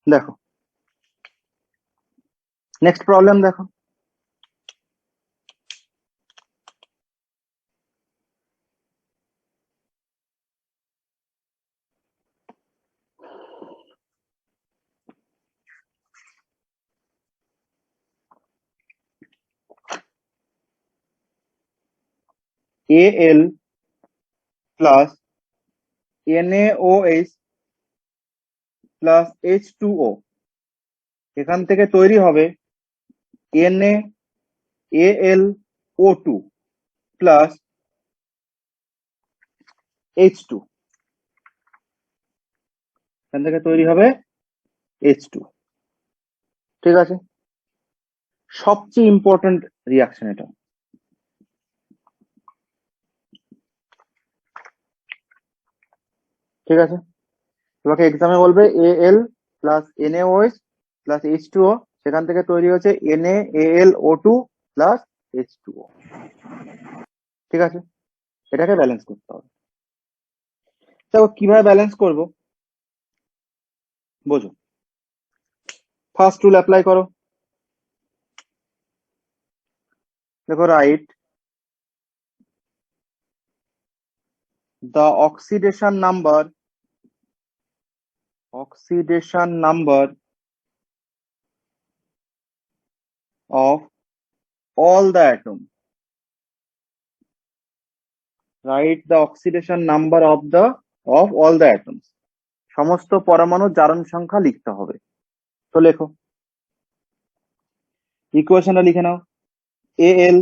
দেখো next problem দেখো, Al plus NaOH plus H2O, এখান থেকে তৈরি হবে NaAlO2 প্লাস H2, এখান থেকে তৈরি হবে H2। ঠিক আছে, সবচেয়ে ইম্পর্টেন্ট রিয়াকশন এটা। ঠিক আছে, তোমাকে এক্সামে বলবে Al plus NaOH plus H2O, সেখান থেকে তৈরি হচ্ছে NaAlO2 প্লাস H2O। ঠিক আছে, এটাকে ব্যালেন্স করতে হবে। দেখো কিভাবে ব্যালেন্স করব, বোঝো। ফার্স্ট রুল অ্যাপ্লাই করো। দেখো right the oxidation number of all the atom, write the oxidation number of all the atoms, সমস্ত পরমাণুর জারণ সংখ্যা লিখতে হবে। তো লেখো, ইকুয়েশনটা লিখে নাও। Al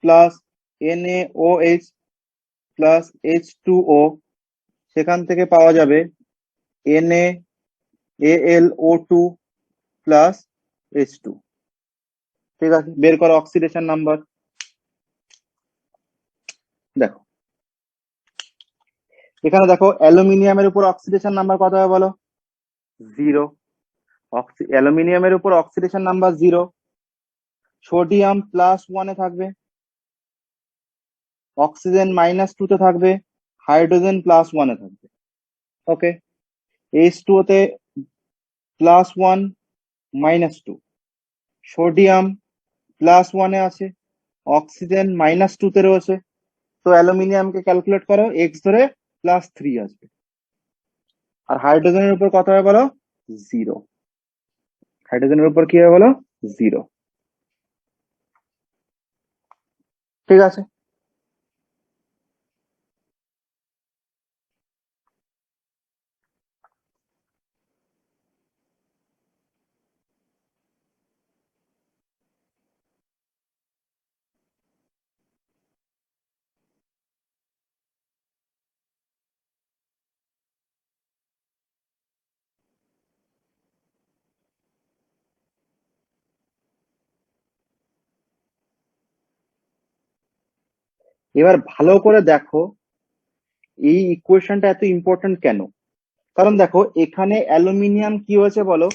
plus NaOH plus H2O, সেখান থেকে পাওয়া যাবে NaAlO2 প্লাস H2। ঠিক আছে, বের করো অক্সিডেশন নাম্বার। দেখো এখানে দেখো অ্যালুমিনিয়ামের উপর অক্সিডেশন নাম্বার কত হবে বলো? 0। অ্যালুমিনিয়ামের উপর অক্সিডেশন নাম্বার 0। সোডিয়াম +1 এ থাকবে, অক্সিজেন -2 তে থাকবে, হাইড্রোজেন +1 এ থাকবে। ওকে, H2O তে +1 -2, সোডিয়াম +1 এ আছে, অক্সিজেন -2 তে রয়েছে। তো অ্যালুমিনিয়ামকে ক্যালকুলেট করো, এক্স ধরে +3 আসবে। আর হাইড্রোজেনের উপর কত হবে বলো? 0। হাইড্রোজেনের উপর কি হবে বলো? 0। ঠিক আছে, এবার ভালো করে দেখো এই ইকুয়েশনটা এত ইম্পর্টেন্ট কেন। কারণ দেখো এখানে অ্যালুমিনিয়াম কি হয়েছে বলো?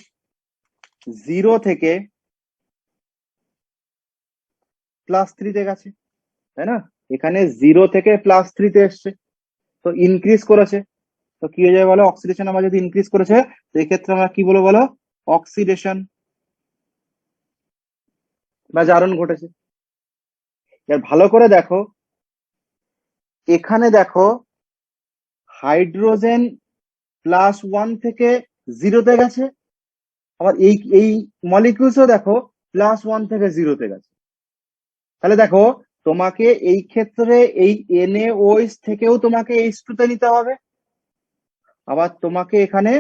0 থেকে +3 তে গেছে, তাই না? এখানে 0 থেকে +3 তে এসছে, তো ইনক্রিজ করেছে। তো কি হয়ে যাবে বলো? অক্সিডেশন আমরা যদি ইনক্রিজ করেছে, তো এক্ষেত্রে আমরা কি বলবো বলো? অক্সিডেশন বা জারণ ঘটেছে। এবার ভালো করে দেখো, এখানে দেখো হাইড্রোজেন +1 থেকে 0 তে গেছে, আবার এই মলিকিউলসও দেখো +1 থেকে 0 তে গেছে। তাহলে দেখো তোমাকে এই ক্ষেত্রে এই NaOH থেকেও তোমাকে H2 তে নিতে হবে, আবার তোমাকে এখানে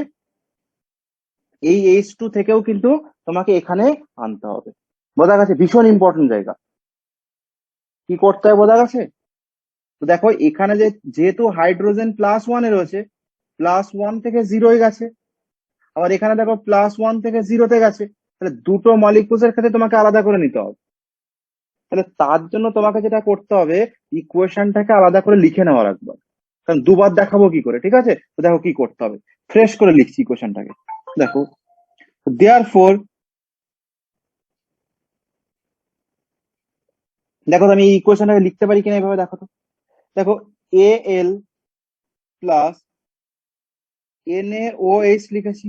এই H2 থেকেও কিন্তু তোমাকে এখানে আনতে হবে। বোঝা গেছে? ভীষণ ইম্পর্টেন্ট জায়গা। কি করতে হবে বোঝা গেছে? তো দেখো এখানে যেহেতু হাইড্রোজেন +1 এ রয়েছে, +1 থেকে 0 এ গেছে, আবার এখানে দেখো +1 থেকে 0 তে গেছে, তাহলে দুটো মলিকিউলস এর ক্ষেত্রে তোমাকে আলাদা করে নিতে হবে। তাহলে তার জন্য তোমাকে যেটা করতে হবে, ইকুয়েশনটাকে আলাদা করে লিখে নেওয়ার একবার, কারণ দুবার দেখাবো কি করে। ঠিক আছে, তো দেখো কি করতে হবে, ফ্রেশ করে লিখছি ইকুয়েশনটাকে। দেখো দেয়ারফর, দেখো তো আমি এই ইকুয়েশনটাকে লিখতে পারি কিনা এভাবে দেখো তো। দেখো Al প্লাস NaOH লিখেছি,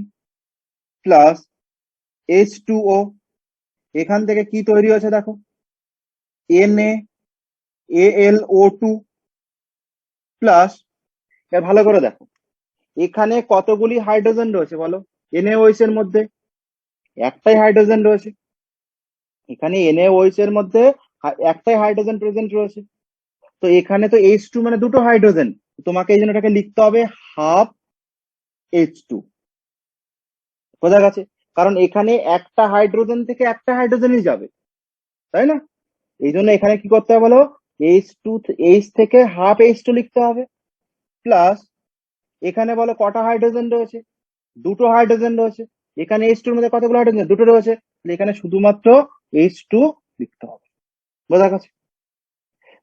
প্লাস H2O, এখান থেকে কি তৈরি হয়েছে দেখো, NaAlO2 প্লাস, এবার ভালো করে দেখো এখানে কতগুলি হাইড্রোজেন রয়েছে বলো, NaOH এর মধ্যে একটাই হাইড্রোজেন রয়েছে, এখানে NaOH এর মধ্যে একটাই হাইড্রোজেন প্রেজেন্ট রয়েছে, তো এখানে তো H2 মানে দুটো হাইড্রোজেন, তোমাকে এই জন্য এটাকে লিখতে হবে হাফ H2, বোঝা গেছে? কারণ এখানে একটা হাইড্রোজেন থেকে একটা হাইড্রোজেনই যাবে, তাই না? এই জন্য এখানে কি করতে হবে বলো, H থেকে হাফ H2 লিখতে হবে, প্লাস এখানে বলো কটা হাইড্রোজেন রয়েছে, দুটো হাইড্রোজেন রয়েছে, এখানে H2 এর মধ্যে কতগুলো হাইড্রোজেন, দুটো রয়েছে, তাহলে এখানে শুধুমাত্র H2 লিখতে হবে, বোঝা গেছে?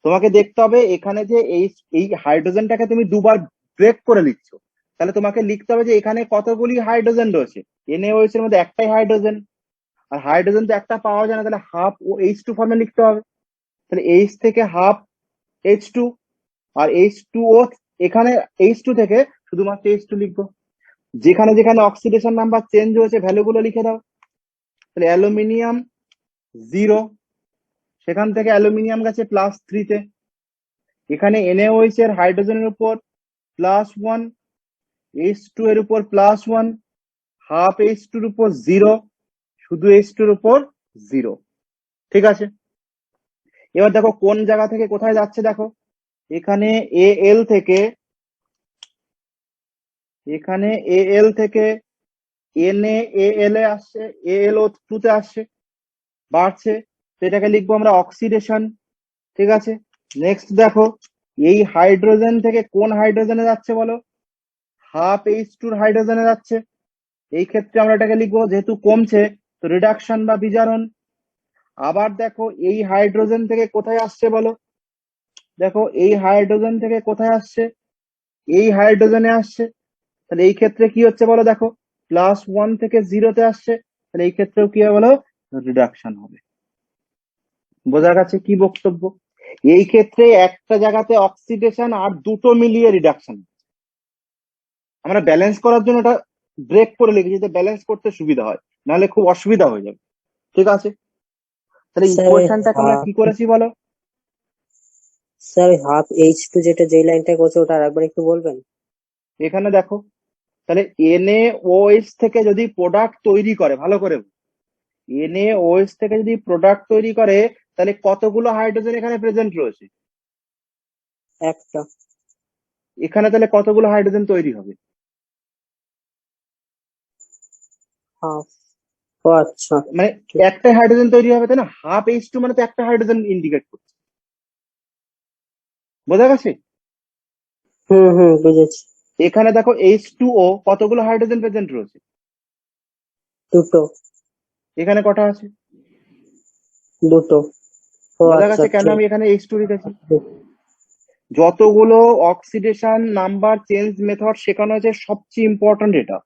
তোমাকে দেখতে হবে এখানে যে এই হাইড্রোজেনটাকে তুমি দুবার ব্রেক করে লিখছো, তাহলে তোমাকে লিখতে হবে যে এখানে কতগুলি হাইড্রোজেন রয়েছে, NaOH এর মধ্যে একটাই হাইড্রোজেন, আর হাইড্রোজেন তো একটা পাওয়া যায় না, তাহলে হাফ ও H2 ফর্মে লিখতে হবে, তাহলে H থেকে হাফ H2, আর H2O এখানে H2 থেকে শুধুমাত্র H2 লিখবো, যেখানে যেখানে অক্সিডেশন নাম্বার চেঞ্জ হয়েছে ভ্যালু গুলো লিখে দাও, তাহলে অ্যালুমিনিয়াম 0, সেখান থেকে অ্যালুমিনিয়াম গেছে +3 তে, এখানে NaOH এর হাইড্রোজেনের উপর +1, H2 এর উপর +1, হাফ H2 এর উপর 0, শুধু H2 এর উপর 0, ঠিক আছে? এবার দেখো কোন জায়গা থেকে কোথায় যাচ্ছে দেখো, এখানে Al থেকে, এখানে Al থেকে NaAl এ আসছে, AlO2 তে আসছে, বাড়ছে, তো এটাকে লিখবো আমরা অক্সিডেশন, ঠিক আছে? নেক্সট দেখো এই হাইড্রোজেন থেকে কোন হাইড্রোজেনে যাচ্ছে বলো, হাফ H2 হাইড্রোজেনে যাচ্ছে, এই ক্ষেত্রে আমরা এটাকে লিখবো, যেহেতু কমছে তো রিডাকশন বা বিজারণ। আবার দেখো এই হাইড্রোজেন থেকে কোথায় আসছে বলো, দেখো এই হাইড্রোজেন থেকে কোথায় আসছে, এই হাইড্রোজেনে আসছে, তাহলে এই ক্ষেত্রে কি হচ্ছে বলো, দেখো +1 থেকে 0-তে আসছে, তাহলে এই ক্ষেত্রেও কি হবে বলো, রিডাকশন হবে, বোঝা গেছে কি বক্তব্য? এই ক্ষেত্রে একটা জায়গাতে অক্সিডেশন আর দুটো মিলিয়ে রিডাকশন, আমরা ব্যালেন্স করার জন্য এটা ব্রেক করে লিখেছি, যাতে ব্যালেন্স করতে সুবিধা হয়, নাহলে খুব অসুবিধা হয়ে যাবে, ঠিক আছে? তাহলে স্যার ইকুয়েশনটাকে আমরা কি করেছি বলো, স্যার হাফ H2 যেটা যেই লাইনটা করছে ওটা আরেকবার একটু বলবেন? এখানে দেখো, তাহলে NaOH থেকে যদি প্রোডাক্ট তৈরি করে, ভালো করে NaOH থেকে যদি প্রোডাক্ট তৈরি করে, তাহলে কতগুলো হাইড্রোজেন এখানে প্রেজেন্ট রয়েছে, একটা। এখানে তাহলে কতগুলো হাইড্রোজেন তৈরি হবে, হাফ। ও আচ্ছা, মানে ঠিক। একটাই হাইড্রোজেন তৈরি হবে, তাই না? হাফ H2 মানে তো একটা হাইড্রোজেন ইন্ডিকেট করছে, বোঝা গেছে? হুম হুম, বুঝেছি। এখানে দেখো H2O কতগুলো হাইড্রোজেন প্রেজেন্ট রয়েছে, দুটো। এখানে কটা আছে, দুটো। ও বোঝা আচ্ছা, গেছে কেন ঠিক। আমি এখানে H2 লিখেছি? যতগুলো অক্সিডেশন নাম্বার চেঞ্জ মেথড শেখানো হয়েছে সবচেয়ে ইম্পর্টেন্ট এটা,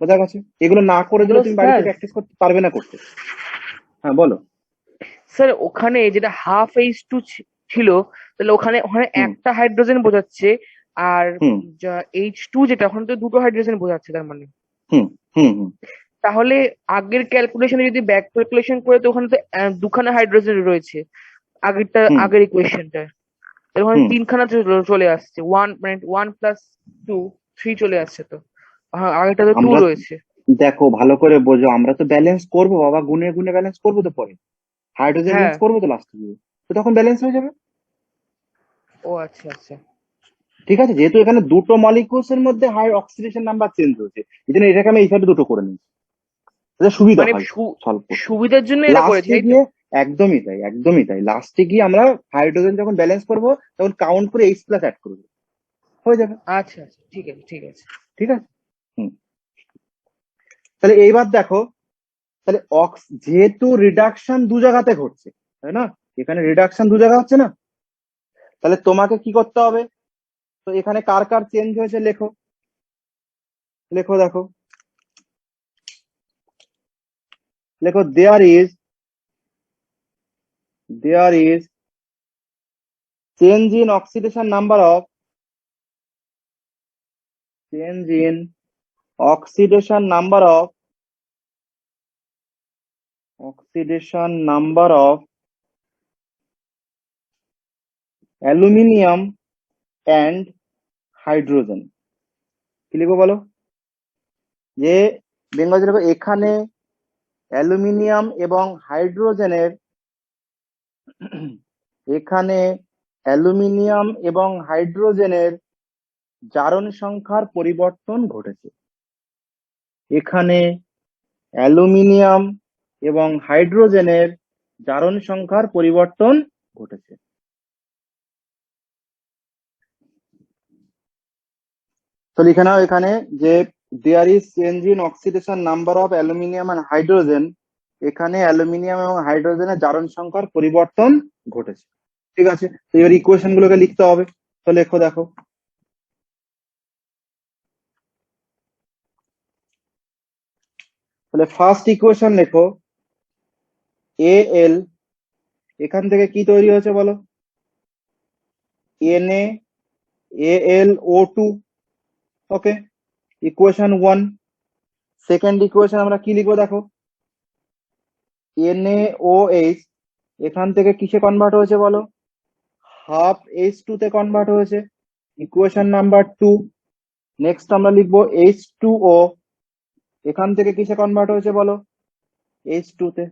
বোঝা গেছে? এগুলো না করে হ্যালো দিলে তুমি বাড়িতে স্যার। প্র্যাকটিস করতে পারবে না করতে। হ্যাঁ বলো। স্যার ওখানে যেটা হাফ H2 ছিল, তাহলে ওখানে ওখানে হুম একটা হাইড্রোজেন বোঝাচ্ছে, আর হুম H2 যেটা ওখানে তো দুটো হাইড্রোজেন বোঝাচ্ছে, তার মানে হুম হুম হুম তাহলে আগের ক্যালকুলেশনে যদি ব্যাক ক্যালকুলেশন করে, তো ওখানে তো দুখানা হাইড্রোজেন রয়েছে হুম আগের ইকুয়েশনটা, ওখানে হুম তিনখানা চলে আসছে, ওয়ান মানে 1 + 2 3 চলে আসছে তো। হ্যাঁ, আগেরটা তো 2 আমরা রয়েছে। দেখো ভালো করে বোঝো, আমরা তো ব্যালেন্স করবো বাবা, গুনে গুনে ব্যালেন্স করবো তো পরে, হাইড্রোজেন হ্যাঁ। চেঞ্জ করবো তো লাস্টে গিয়ে, তো তখন ব্যালেন্স হয়ে যাবে, ও আচ্ছা আচ্ছা। ঠিক আছে? যেহেতু এখানে দুটো মলিকিউলস এর মধ্যে হাই অক্সিডেশন নাম্বার চেঞ্জ হয়েছে, এই জন্য এটাকে আমি এই সাইডে দুটো করে নিয়েছি, তাহলে সুবিধা মানে হয় সলভ করতে। সুবিধার জন্য এটা করেছে, লাস্টে তাই তো? গিয়ে একদমই তাই, একদমই তাই, লাস্টে গিয়ে আমরা হাইড্রোজেন যখন ব্যালেন্স করবো তখন কাউন্ট করে H+ অ্যাড করবো, হয়ে যাবে, আচ্ছা আচ্ছা, ঠিক আছে ঠিক আছে। ঠিক আছে? হুম। তাহলে এইবার দেখো, তাহলে যেহেতু রিডাকশন দু জায়গাতে ঘটছে, তাই না? এখানে রিডাকশন দু জায়গা হচ্ছে না, তাহলে তোমাকে কি করতে হবে, তো এখানে কার কার চেঞ্জ হয়েছে লেখো, লেখো দেখো, লেখো there is change in oxidation number of, change in oxidation number of aluminium and hydrogen. কি লিখবো বলো? যে বেঙ্গল লিখবো এখানে অ্যালুমিনিয়াম এবং হাইড্রোজেনের জারণ সংখ্যার পরিবর্তন ঘটেছে। এখানে অ্যালুমিনিয়াম এবং হাইড্রোজেনের জারণ সংখ্যার পরিবর্তন ঘটেছে। তো লিখে নাও এখানে যে there is change in oxidation number of aluminium and hydrogen. এখানে অ্যালুমিনিয়াম এবং হাইড্রোজেনের জারণ সংখ্যার পরিবর্তন ঘটেছে। ঠিক আছে, তো এবার ইকুয়েশন গুলোকে লিখতে হবে। তো লেখো, দেখো তাহলে ফার্স্ট ইকুয়েশন লেখো এল, এখান থেকে কি তৈরি হয়েছে বলো? NaAlO2। ওকে, ইকুয়েশন 1। সেকেন্ড ইকুয়েশন আমরা কি লিখবো দেখো, NaOH এখান থেকে কিসে কনভার্ট হয়েছে বলো? হাফ H2 তে কনভার্ট হয়েছে, ইকুয়েশন নাম্বার 2। নেক্সট আমরা লিখবো H2O এখান থেকে কিসে কনভার্ট হয়েছে বলো? H2 তে,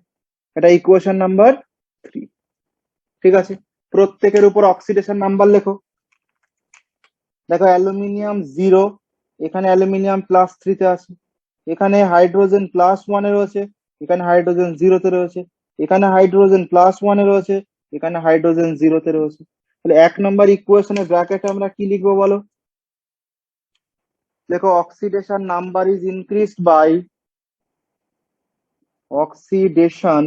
এটা ইকুয়েশন নাম্বার 3। ঠিক আছে, প্রত্যেকের উপর অক্সিডেশন নাম্বার লেখো। দেখো অ্যালুমিনিয়াম 0, এখানে অ্যালুমিনিয়াম +3 তে আছে, এখানে হাইড্রোজেন +1 এ রয়েছে, এখানে হাইড্রোজেন 0 তে রয়েছে, এখানে হাইড্রোজেন +1 এ রয়েছে, এখানে হাইড্রোজেন 0 তে রয়েছে। তাহলে 1 নম্বর ইকুয়েশনের ব্র্যাকেটে আমরা কি লিখবো বলো? দেখো oxidation number is increased by oxidation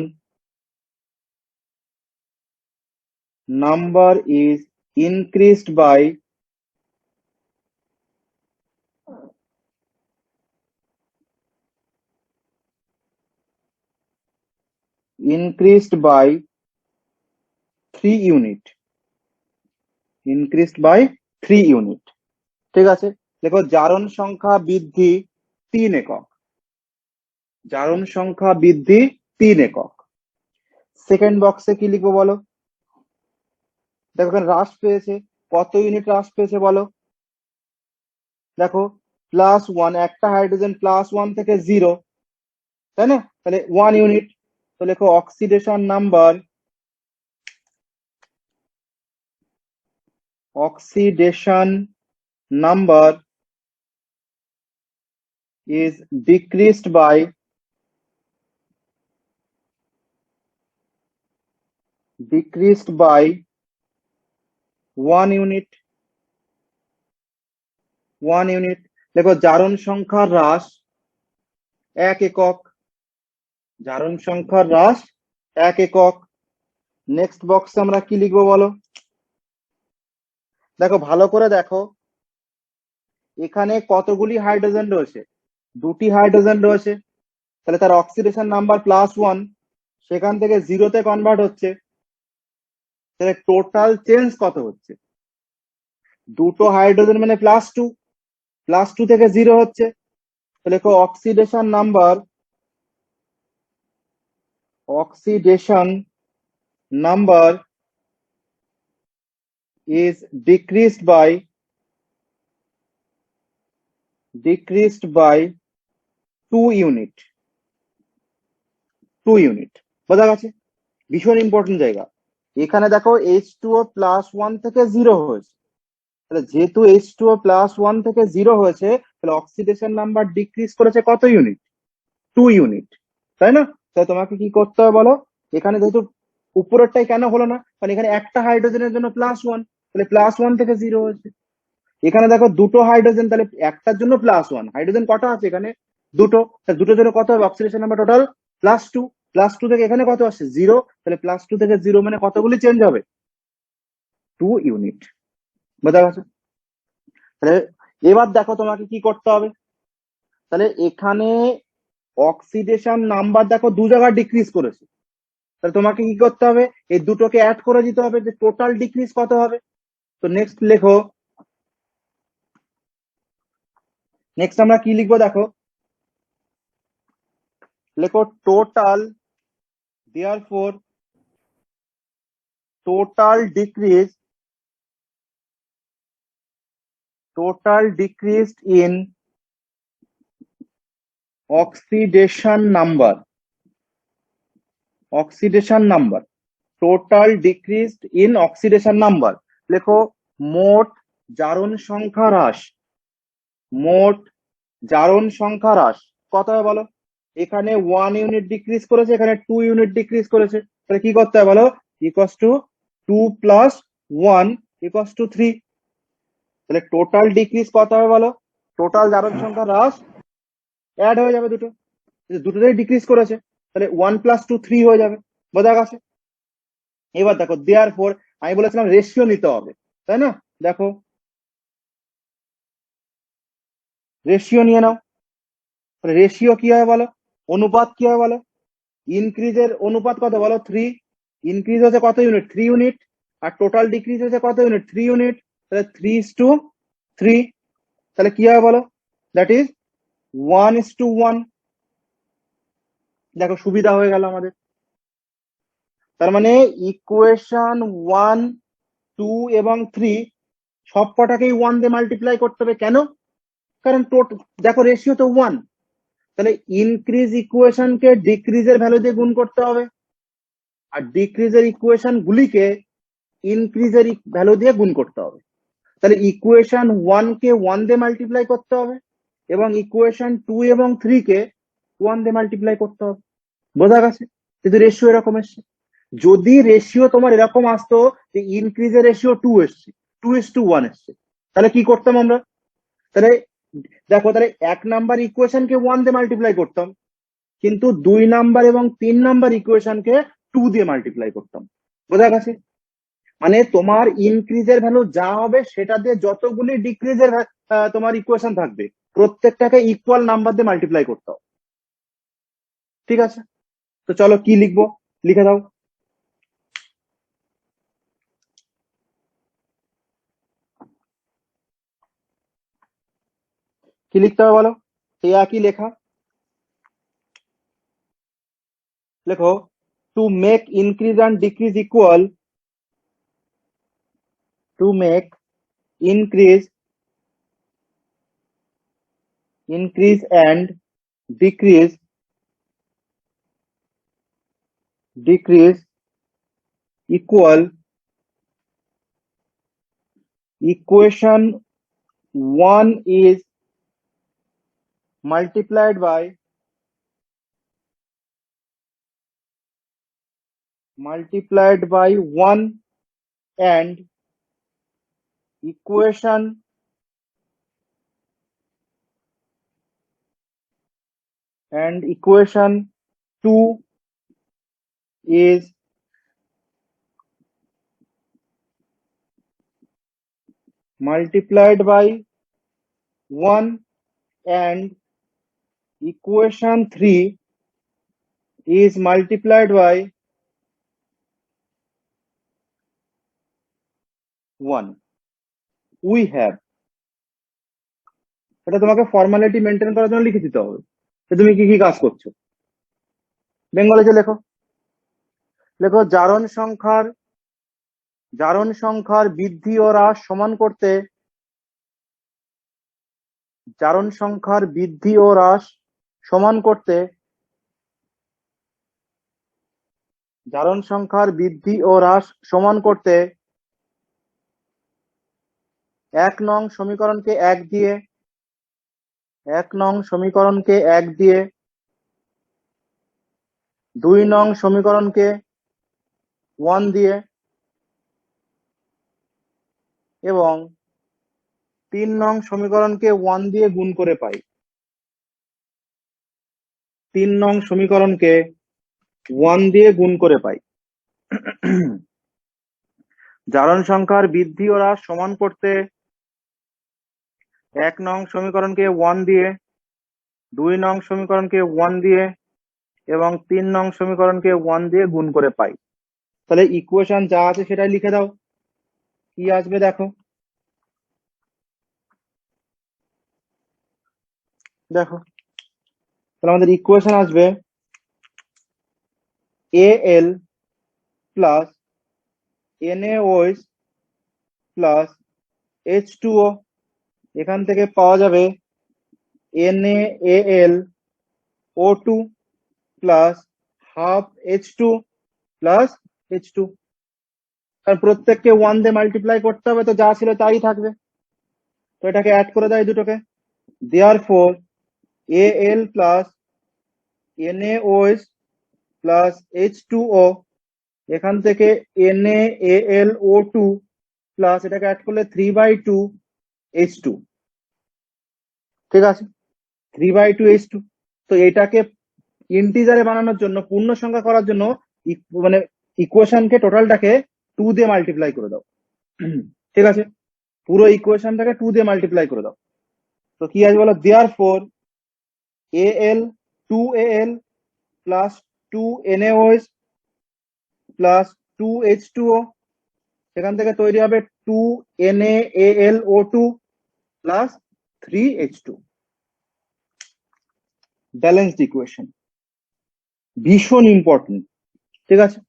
number is increased by 3 unit. ঠিক আছে, দেখো জারণ সংখ্যা বৃদ্ধি 3 একক। সেকেন্ড বক্সে কি লিখবো বলো? দেখো এখানে হ্রাস পেয়েছে, কত ইউনিট হ্রাস পেয়েছে বলো? দেখো +1, একটা হাইড্রোজেন +1 থেকে 0, তাই না? তাহলে 1 ইউনিট। তো লেখো oxidation number is decreased by 1 unit. দেখো জারণ সংখ্যার হ্রাস 1 একক। নেক্সট বক্সে আমরা কি লিখবো বলো? দেখো ভালো করে দেখো, এখানে কতগুলি হাইড্রোজেন রয়েছে? 2টি হাইড্রোজেন রয়েছে, তাহলে তার অক্সিডেশন নাম্বার +1, সেখান থেকে 0 তে কনভার্ট হচ্ছে, তাহলে টোটাল চেঞ্জ কত হচ্ছে? দুটো হাইড্রোজেন মানে +2 থেকে 0 হচ্ছে, তাহলে oxidation number is decreased by 2 unit. বোঝা গেছে? ভীষণ ইম্পর্টেন্ট জায়গা। এখানে দেখো H2O+1 থেকে 0 হয়েছে, তাহলে যেহেতু H2O+1 থেকে 0 হয়েছে, তাহলে অক্সিডেশন নাম্বার ডিক্রিজ করেছে কত ইউনিট? 2 ইউনিট, তাই না? তাহলে তোমাকে কি করতে হবে বলো? এখানে যেহেতু উপরেরটাই কেন হলো না, কারণ এখানে একটা হাইড্রোজেনের জন্য +1, তাহলে +1 থেকে 0 হয়েছে। এখানে দেখো দুটো হাইড্রোজেন, তাহলে একটার জন্য +1, হাইড্রোজেন কটা আছে এখানে? দুটো, তাহলে দুটোর জন্য কত হবে অক্সিডেশন নাম্বার টোটাল? +2 থেকে এখানে কত আসছে? 0, তাহলে +2 থেকে 0 মানে কতগুলি চেঞ্জ হবে? 2 ইউনিট। বোঝা গেছে? তাহলে এবার দেখো তোমাকে কি করতে হবে, তাহলে এখানে অক্সিডেশন নাম্বার দেখো 2 জায়গায় ডিক্রিজ করেছে, তাহলে তোমাকে কি করতে হবে? এই দুটোকে অ্যাড করে দিতে হবে, যে টোটাল ডিক্রিজ কত হবে। তো নেক্সট লেখো নেক্সট আমরা কি লিখবো দেখো, লেখো total, therefore total decreased in oxidation number, total decreased in oxidation number। লেখো মোট জারণ সংখ্যা হ্রাস, মোট জারণ সংখ্যা হ্রাস কত হবে বলো? এখানে 1 ইউনিট ডিক্রিজ করেছে, এখানে 2 ইউনিট ডিক্রিজ করেছে, তাহলে কি করতে হবে বলো? Equals to 2 plus 1 equals to 3। তাহলে টোটাল ডিক্রিজ কত হবে বলো? টোটাল জারণ সংখ্যা হ্রাস অ্যাড হয়ে যাবে দুটো, দুটোতেই ডিক্রিজ করেছে, তাহলে 1 প্লাস 2 3 হয়ে যাবে। বোঝা গেছে? এবার দেখো দেয়ারফর আমি বলেছিলাম রেশিও নিতে হবে, তাই না? দেখো রেশিও নিয়ে নাও। রেশিও কি হবে বলো? অনুপাত কি হবে বলো? ইনক্রিজের অনুপাত কত বলো? 3। ইনক্রিজ হচ্ছে কত ইউনিট? 3 ইউনিট। আর টোটাল ডিক্রিজ হচ্ছে কত ইউনিট? 3 ইউনিট। তাহলে 3:3। তাহলে কি হবে বলো? That is 1:1। দেখো সুবিধা হয়ে গেল আমাদের। তার মানে ইকুয়েশন 1, 2 এবং 3 সব কটাকেই 1 দিয়ে মাল্টিপ্লাই করতে হবে। কেন? কারণ দেখো রেশিও তো 1, তাহলে ইনক্রিজ ইকুয়েশনকে ডিক্রিজের ভ্যালু দিয়ে গুণ করতে হবে, আর ডিক্রিজের ইকুয়েশন গুলিকে ইনক্রিজের ভ্যালু দিয়ে গুণ করতে হবে। তাহলে ইকুয়েশন 1 কে 1 দিয়ে মাল্টিপ্লাই করতে হবে এবং ইকুয়েশন 2 এবং 3 কে 1 দিয়ে মাল্টিপ্লাই করতে হবে। বোঝা গেছে? কিন্তু রেশিও এরকম এসছে। যদি রেশিও তোমার এরকম আসতো যে ইনক্রিজের রেশিও 2 এসছে, 2:1 এসছে, তাহলে কি করতাম আমরা? তাহলে দেখো, তাহলে 1 নাম্বার ইকুয়েশনকে 1 দিয়ে মাল্টিপ্লাই করতাম, কিন্তু 2 নাম্বার এবং 3 নাম্বার ইকুয়েশনকে 2 দিয়ে মাল্টিপ্লাই করতাম। বোঝা গেছে? মানে তোমার ইনক্রিজের ভ্যালু যা হবে সেটা দিয়ে যতগুলি ডিক্রিজের তোমার ইকুয়েশন থাকবে প্রত্যেকটাকে ইকুয়াল নাম্বার দিয়ে মাল্টিপ্লাই করতে হবে। ঠিক আছে? তো চলো কি লিখবো, লিখে দাও। কি লিখতে হবে বলো? এই একই লেখা, লেখো to make increase and decrease equal, to make increase and decrease equal, equation 1 is multiplied by 1 and equation 2 is multiplied by 1 and equation 3 is multiplied by 1. We have, এটা তোমাকে ফর্মালিটি মেনটেন করার জন্য লিখে দিতে হবে যে তুমি কি কি কাজ করছো। বেঙ্গলিতে লেখো, লেখো জারণ সংখ্যার বৃদ্ধি ও হ্রাস সমান করতে, জারণ সংখ্যার বৃদ্ধি ও হ্রাস সমান করতে, জারণ সংখ্যার বৃদ্ধি ও হ্রাস সমান করতে 1 নং সমীকরণকে 1 দিয়ে, 1 নং সমীকরণকে 1 দিয়ে, 2 নং সমীকরণকে 1 দিয়ে এবং 3 নং সমীকরণকে 1 দিয়ে গুণ করে পাই। 3 নং সমীকরণকে 1 দিয়ে গুণ করে পাই। জারণ সংখ্যার বৃদ্ধি ও হ্রাস সমান করতে 1 নং সমীকরণকে 1 দিয়ে, 2 নং সমীকরণকে 1 দিয়ে এবং 3 নং সমীকরণকে 1 দিয়ে গুণ করে পাই। তাহলে ইকুয়েশন যা আছে সেটাই লিখে দাও। কি আসবে দেখো, দেখো, তাহলে আমাদের ইকুয়েশন আসবে Al plus NaOH plus H2O। এখান থেকে পাওয়া যাবে NaAlO2 plus half H2 plus H2। কারণ প্রত্যেককে 1 দিয়ে মাল্টিপ্লাই করতে হবে, তো যা ছিল তাই থাকবে। তো এটাকে অ্যাড করে দেয় দুটোকে, therefore Al plus NaOH plus H2O, এখান থেকে NaAlO2 প্লাস এটাকে অ্যাড করলে 3/2 H2। ঠিক আছে, 3/2 H2। তো এটাকে ইন্টিজারে বানানোর জন্য, পূর্ণ সংখ্যা করার জন্য মানে ইকুয়েশনকে টোটালটাকে 2 দিয়ে মাল্টিপ্লাই করে দাও। ঠিক আছে, পুরো ইকুয়েশনটাকে 2 দিয়ে মাল্টিপ্লাই করে দাও। তো কি আছে বলো, therefore Al 2Al plus 2NaOH plus 2H2O, সেখান থেকে তৈরি হবে 2NaAlO2 plus 3H2। Balanced equation, ভীষণ ইম্পর্টেন্ট। ঠিক আছে,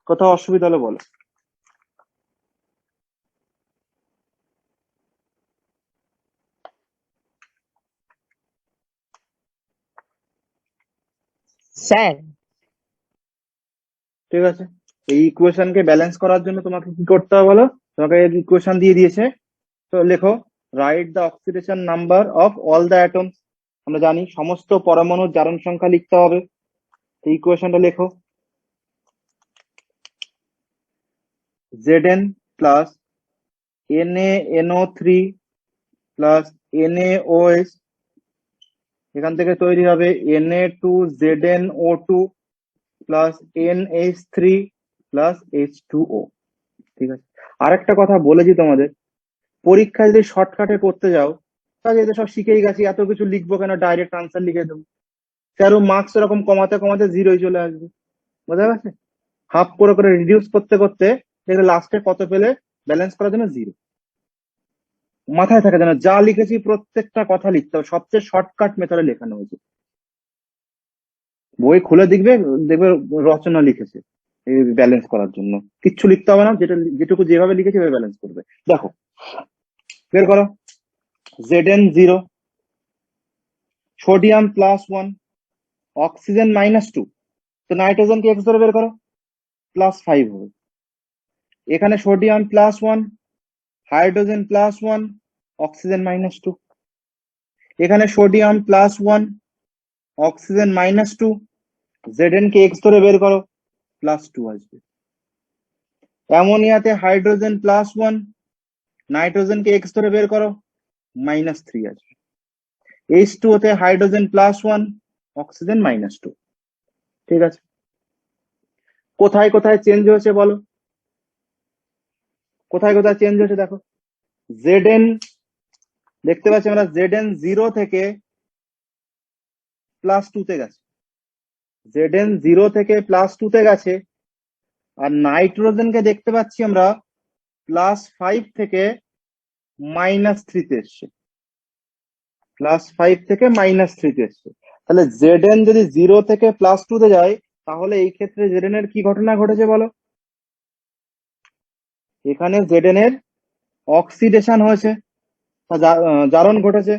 কোথাও অসুবিধা হলে বলো। স্যার, ঠিক আছে, এই ইকুয়েশনকে ব্যালেন্স করার জন্য তোমাকে কি করতে হবে বলো, তোমাকে ইকুয়েশন দিয়ে দিয়েছে, তো লেখো write the oxidation number of all the atoms. আমরা জানি সমস্ত পরমাণুর জারণ সংখ্যা লিখতে হবে। এই ইকুয়েশনটা লেখো, Zn plus NaNO3 plus NaOH, এখান থেকে তৈরি হবে Na2ZnO2 plus NH3 plus H2O। ঠিক আছে, আরেকটা কথা বলেছি তোমাদের, পরীক্ষা যদি শর্টকাটে করতে যাও তাহলে এটা সব শিখেই গেছি, এত কিছু লিখবো কেন, ডাইরেক্ট আনসার লিখে দেবো। তেরো মার্কস এরকম কমাতে কমাতে জিরোই চলে আসবে, বোঝা গেছে? হাফ করে রিডিউস করতে করতে দেখলে লাস্টে কত পেলে, ব্যালেন্স করার জন্য জিরো। মাথায় থাকে যেন যা লিখেছি প্রত্যেকটা কথা লিখতে হবে, সবচেয়ে শর্টকাট মেথডে লেখানো হয়েছে। বই খুলে দেখবে, দেখবে রচনা লিখেছে এই ব্যালেন্স করার জন্য, কিচ্ছু লিখতে হবে না, যেটুকু যেভাবে লিখেছে ওইভাবে ব্যালেন্স করবে। দেখো, বের করো, Zn 0, সোডিয়াম +1, অক্সিজেন -2, তো নাইট্রোজেনকে এক্স ধরে বের করো, +5 হবে। এখানে সোডিয়াম +1, হাইড্রোজেন +1, অক্সিজেন -2। এখানে সোডিয়াম +1, অক্সিজেন -2, Zn কে এক্স ধরে বের করো, +2 আসবে। অ্যামোনিয়াতে হাইড্রোজেন +1, নাইট্রোজেনকে এক্স ধরে বের করো, -3 আসবে। H2O তে হাইড্রোজেন +1, অক্সিজেন -2। ঠিক আছে, কোথায় কোথায় চেঞ্জ হয়েছে বলো, কোথায় কোথায় চেঞ্জ হয়েছে দেখো। Zn দেখতে পাচ্ছি আমরা, Zn 0 থেকে +2 তে গেছে, Zn 0 থেকে +2 তে গেছে। আর নাইট্রোজেনকে দেখতে পাচ্ছি আমরা +5 থেকে -3 তে এসছে, +5 থেকে -3 তে এসছে। তাহলে Zn যদি 0 থেকে +2 তে যায়, তাহলে এই ক্ষেত্রে Zn এর কি ঘটনা ঘটেছে বলো, এখানে Zn এর অক্সিডেশন হয়েছে, জারণ ঘটেছে।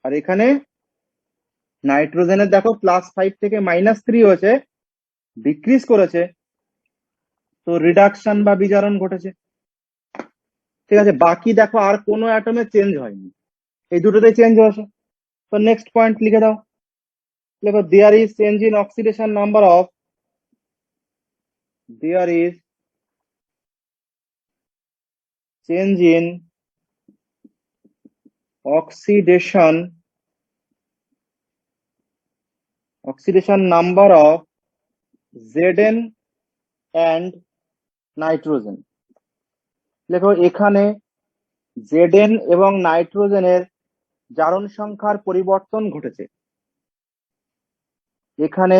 আর এখানে নাইট্রোজেনের দেখো +5 থেকে -3 হয়েছে, ডিক্রিজ করেছে, তো রিডাকশন বা বিজারণ ঘটেছে। ঠিক আছে, বাকি দেখো আর কোনো অ্যাটমে চেঞ্জ হয়নি, এই দুটোতে চেঞ্জ হয়েছে। তো নেক্সট পয়েন্ট লিখে দাও, দেখো there is change in oxidation number of, there is change in oxidation number of Zn and nitrogen. দেখো এখানে Zn এবং নাইট্রোজেনের জারণ সংখ্যার পরিবর্তন ঘটেছে, এখানে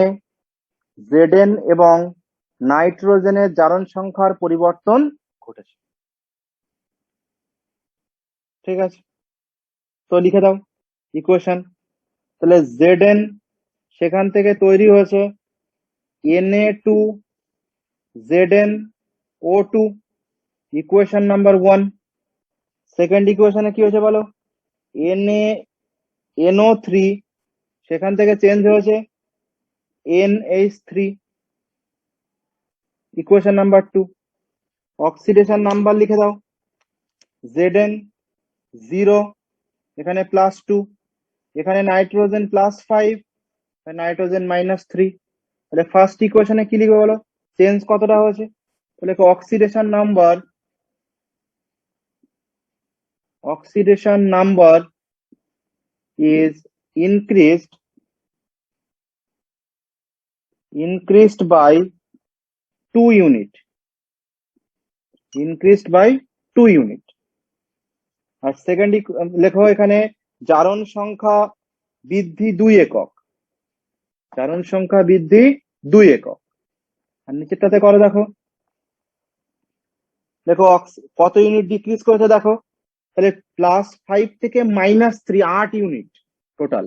Zn এবং নাইট্রোজেনের জারণ সংখ্যার পরিবর্তন ঘটেছে। ঠিক আছে, তো লিখে দাও ইকুয়েশন। তাহলে Zn সেখান থেকে তৈরি হয়েছে Na2 ZnO2, equation number 1। Second ইকুয়েশনে কি হয়েছে বলো, NO3 সেখান থেকে চেঞ্জ হয়েছে NH3, equation number 2। Oxidation number লিখে দাও, Zn 0, এখানে +2, এখানে নাইট্রোজেন +5, নাইট্রোজেন -3। তাহলে ফার্স্ট ইকুয়েশনে কি লিখবে বলো, চেঞ্জ কতটা হয়েছে? তাহলে oxidation number is increased by 2 unit, আর সেকেন্ড লেখো এখানে জারণ সংখ্যা বৃদ্ধি 2 একক, আর নিচেরটাতে করো দেখো কত ইউনিট ডিক্রিজ করেছে দেখো। তাহলে +5 থেকে -3 8 ইউনিট টোটাল,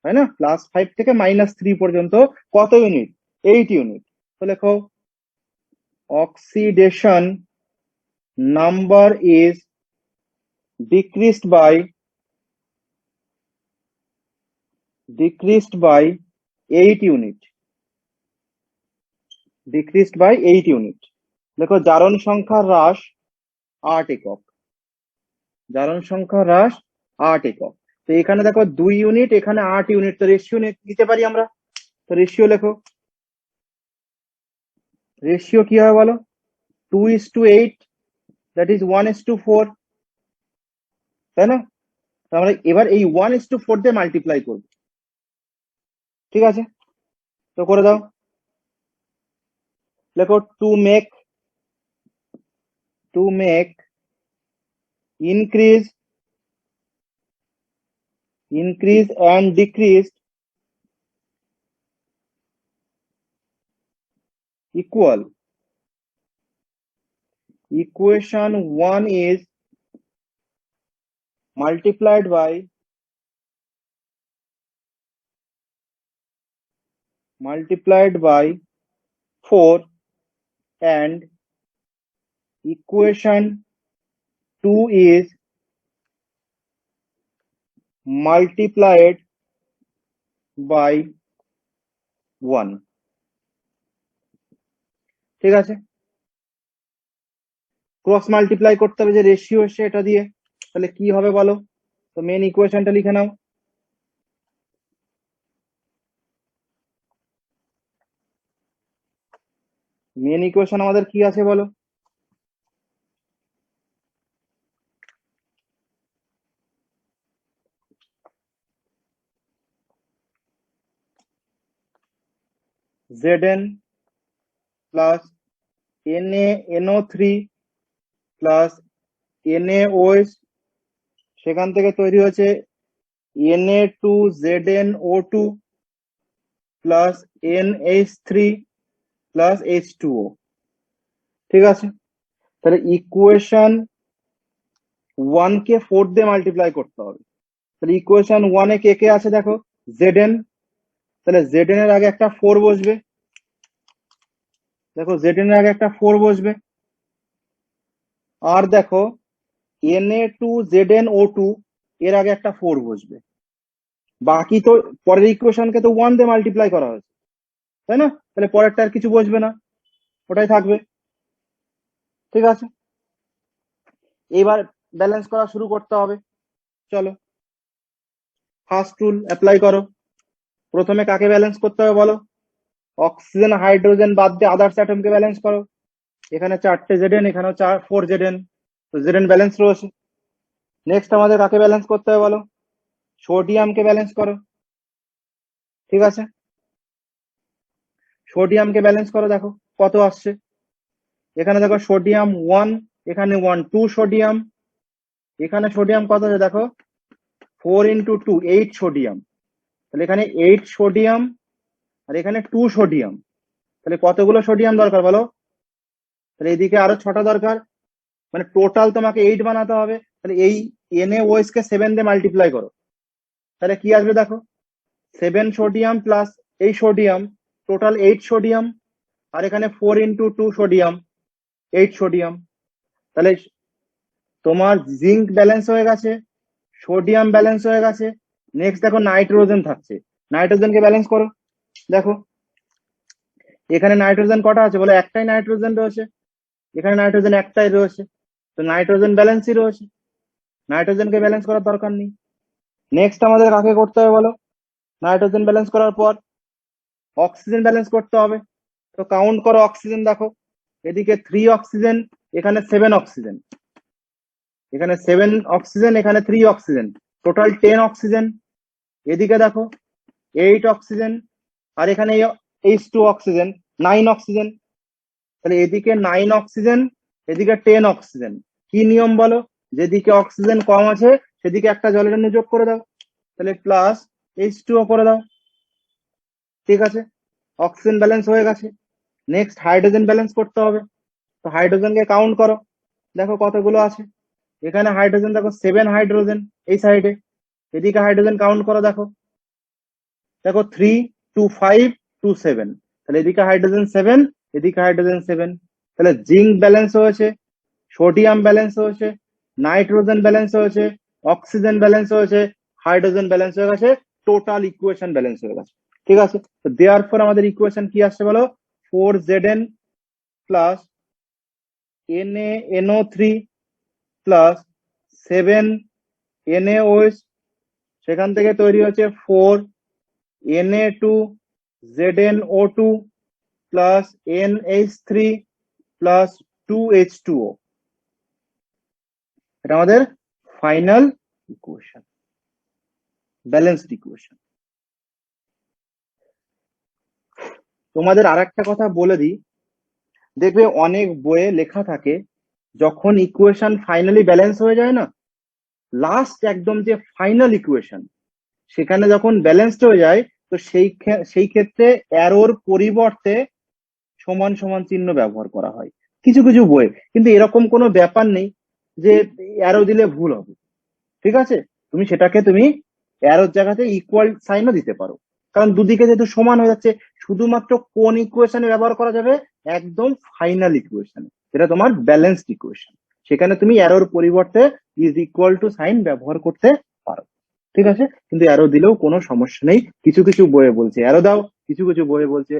তাই না? +5 থেকে -3 পর্যন্ত কত ইউনিট? 8 ইউনিট। তো লেখো oxidation number is decreased by 8 unit, দেখো জারণ সংখ্যা হ্রাস 8 একক, তো এখানে দেখো 2 ইউনিট, এখানে 8 ইউনিট, তো রেশিও নিতে পারি আমরা। তো রেশিও লেখো, রেশিও কি হয় বলো, 2:8, দ্যাট ইজ 1:4, তাই না? তো আমরা এবার এই 1:4 দিয়ে মাল্টিপ্লাই করবো। ঠিক আছে, তো করে দাও। লেখো to make increase and decreased equal, equation 1 is multiplied by 4 and equation 2 is multiplied by 1। ঠিক আছে, ক্রস মাল্টিপ্লাই করতে হবে, যে রেশিও এসে এটা দিয়ে, তাহলে কি হবে বলো। তো মেন ইকুয়েশনটা লিখে নাও, মেন ইকুয়েশন আমাদের কি আছে বলো, Zn plus NaNO3 plus NaOH, সেখান থেকে তৈরি হয়েছে Na2ZnO2 plus NH3 plus H2O। ঠিক আছে, তাহলে ইকুয়েশন 1 কে 4 দিয়ে মাল্টিপ্লাই করতে হবে। তাহলে ইকুয়েশন 1 এ কে কে আছে দেখো, Zn, তাহলে Zn এর আগে একটা 4 বসবে, দেখো Zn এর আগে একটা 4 বসবে, আর দেখো Na2ZnO2 এর আগে একটা 4 বসবে। বাকি তো পরের ইকুয়েশনকে তো 1 দিয়ে মাল্টিপ্লাই করা হয়েছে, তাই না? তাহলে পরেরটা আর কিছু বসবে না, ওটাই থাকবে। ঠিক আছে, এবার ব্যালেন্স করা শুরু করতে হবে। চলো ফার্স্ট রুল অ্যাপ্লাই করো। প্রথমে কাকে ব্যালেন্স করতে হবে বলো, অক্সিজেন হাইড্রোজেন বাদ দিয়ে আদার্স অ্যাটমকে ব্যালেন্স করো। এখানে 4টে Zn, এখানেও 4 Zn, তো Zn ব্যালেন্স রয়েছে। নেক্সট আমাদের কাকে ব্যালেন্স করতে হবে বলো, সোডিয়ামকে ব্যালেন্স করো। ঠিক আছে, সোডিয়ামকে ব্যালেন্স করো, দেখো কত আসছে। এখানে দেখো সোডিয়াম 1, এখানে 1, 2 সোডিয়াম, এখানে সোডিয়াম কত আছে দেখো, 4 × 2 8 সোডিয়াম, তাহলে এখানে 8 সোডিয়াম আর এখানে 2 সোডিয়াম, তাহলে কতগুলো সোডিয়াম দরকার বলো, তাহলে এদিকে আরো 6টা দরকার, মানে টোটাল তোমাকে 8 বানাতে হবে। তাহলে এই NaOH কে 7 দিয়ে মাল্টিপ্লাই করো, তাহলে কি আসবে দেখো, 7 সোডিয়াম প্লাস এই সোডিয়াম, টোটাল 8 সোডিয়াম, আর এখানে 4 ইন্টু 2 সোডিয়াম, 8 সোডিয়াম। তাহলে তোমার জিঙ্ক ব্যালেন্স হয়ে গেছে, সোডিয়াম ব্যালেন্স হয়ে গেছে। নেক্সট দেখো নাইট্রোজেন থাকছে, নাইট্রোজেনকে ব্যালেন্স করো। দেখো এখানে নাইট্রোজেন কটা আছে বলে, একটাই নাইট্রোজেন রয়েছে, এখানে নাইট্রোজেন একটাই রয়েছে, তো নাইট্রোজেন ব্যালেন্সই রয়েছে, নাইট্রোজেনকে ব্যালেন্স করার দরকার নেই। নেক্সট আমাদের কাকে করতে হবে বলো, নাইট্রোজেন ব্যালেন্স করার পর অক্সিজেন ব্যালেন্স করতে হবে। তো কাউন্ট করো অক্সিজেন, দেখো এদিকে 3 অক্সিজেন, এখানে 7 অক্সিজেন, এখানে 7 অক্সিজেন, এখানে 3 অক্সিজেন, টোটাল 10 অক্সিজেন। এদিকে দেখো 8 অক্সিজেন, আর এখানে H2 অক্সিজেন, 9 অক্সিজেন। তাহলে এদিকে 9 অক্সিজেন, এদিকে 10 অক্সিজেন। কি নিয়ম বলো, যেদিকে অক্সিজেন কম আছে সেদিকে একটা জলের অণু যোগ করে দাও, তাহলে প্লাস H2O করে দাও। ঠিক আছে, অক্সিজেন ব্যালেন্স হয়ে গেছে। নেক্সট হাইড্রোজেন ব্যালেন্স করতে হবে। তো হাইড্রোজেনকে কাউন্ট করো, দেখো কতগুলো আছে। এখানে হাইড্রোজেন দেখো 7 হাইড্রোজেন এই সাইডে, এদিকে হাইড্রোজেন কাউন্ট করো, দেখো দেখো 3 2 5 2 7, তাহলে এদিকে হাইড্রোজেন 7, এদিকে হাইড্রোজেন 7। তাহলে জিঙ্ক ব্যালেন্স হয়েছে, সোডিয়াম ব্যালেন্স হয়েছে, নাইট্রোজেন ব্যালেন্স হয়েছে, অক্সিজেন ব্যালেন্স হয়েছে, হাইড্রোজেন ব্যালেন্স হয়ে গেছে, টোটাল ইকুয়েশন ব্যালেন্স হয়ে গেছে। ঠিক আছে, তো দেয়ারফর আমাদের ইকুয়েশন কি আসছে বলো, 4Zn plus NaNO3 plus 7NaOH, সেখান থেকে তৈরি হচ্ছে 4Na2ZnO2 plus NH3 plus 2H2O। এটা আমাদের ফাইনাল ইকুয়েশন, ব্যালেন্সড ইকুয়েশন। তোমাদের আরেকটা কথা বলে দিই, দেখবে অনেক বইয়ে লেখা থাকে যখন ইকুয়েশন ফাইনালি ব্যালেন্স হয়ে যায় না, লাস্ট একদম যে ফাইনাল ইকুয়েশন সেখানে যখন ব্যালেন্সড হয়ে যায়, তো সেই ক্ষেত্রে অ্যারোর পরিবর্তে সমান সমান চিহ্ন ব্যবহার করা হয় কিছু কিছু বইয়ে, কিন্তু এরকম কোনো ব্যাপার নেই যে অ্যারো দিলে ভুল হবে। ঠিক আছে, তুমি সেটাকে তুমি অ্যারোর জায়গাতে ইকুয়াল সাইনও দিতে পারো, কারণ দুদিকে যেহেতু সমান হয়ে যাচ্ছে। শুধুমাত্র কোন ইকুয়েশনে ব্যবহার করা যাবে, একদম ফাইনাল ইকুয়েশনে, যেটা তোমার ব্যালেন্সড ইকুয়েশন, সেখানে তুমি অ্যারোর পরিবর্তে ইজ ইকুয়াল টু সাইন ব্যবহার করতে পারো। ঠিক আছে, কিন্তু অ্যারো দিলেও কোনো সমস্যা নেই, কিছু কিছু বইয়ে বলছে অ্যারো দাও, কিছু কিছু বইয়ে বলছে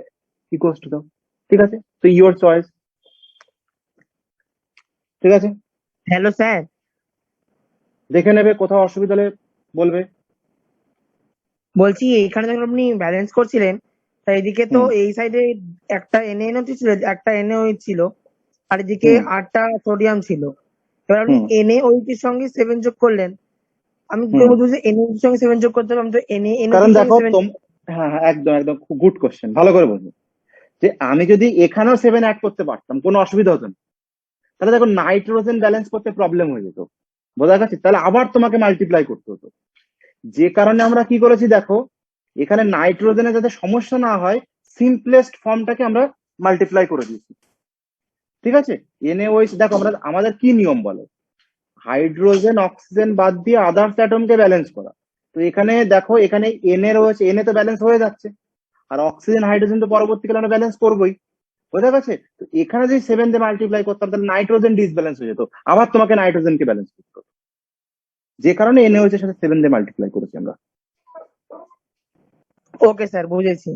ইকুয়াল টু দাও। ঠিক আছে, তো ইওর চয়েস। ঠিক আছে, হ্যালো স্যার, দেখে নেবে, কোথাও অসুবিধা হলে বলবে। বলছি এইখানে যখন আপনি ব্যালেন্স করছিলেন, তা এদিকে তো হুম এই সাইডে একটা NaNO ছিল, একটা NaOH ছিল, আর এদিকে হুম 8টা সোডিয়াম ছিল। এবার আপনি হুম NaOH এর সঙ্গে 7 যোগ করলেন। আমি কি হুম করে বুঝবো NaOH এর সঙ্গে 7 যোগ করতে হবে? আমি তো NaNO কারণ এর সঙ্গে দেখো 7। হ্যাঁ হ্যাঁ, একদম একদম খুব গুড কোশ্চেন, ভালো করে বলবো যে আমি যদি এখানেও 7 অ্যাড করতে পারতাম কোনো অসুবিধা হতো না, তাহলে দেখো নাইট্রোজেন ব্যালেন্স করতে প্রবলেম হয়ে যেত, বোঝা গেছে, তাহলে আবার তোমাকে মাল্টিপ্লাই করতে হতো। যে কারণে আমরা কি করেছি দেখো, এখানে নাইট্রোজেনে যাতে সমস্যা না হয়, সিম্পলেস্ট ফর্মটাকে আমরা মাল্টিপ্লাই করে দিয়েছি। ঠিক আছে, NaOH দেখো আমাদের কি নিয়ম বলো, হাইড্রোজেন অক্সিজেন বাদ দিয়ে আদার্স অ্যাটমকে ব্যালেন্স করা। তো এখানে দেখো, এখানে Na রয়েছে, Na তো ব্যালেন্স হয়ে যাচ্ছে, আর অক্সিজেন হাইড্রোজেন তো পরবর্তীকালে আমরা ব্যালেন্স করবোই, বোঝা গেছে। তো এখানে যদি 7 দিয়ে মাল্টিপ্লাই করতাম, তাহলে নাইট্রোজেন ডিসব্যালেন্স হয়ে যেত, আবার তোমাকে নাইট্রোজেনকে ব্যালেন্স করতে হতো। যে কারণে NaOH এর সাথে 7 দিয়ে মাল্টিপ্লাই করেছি আমরা। ওকে স্যার, বুঝেছি।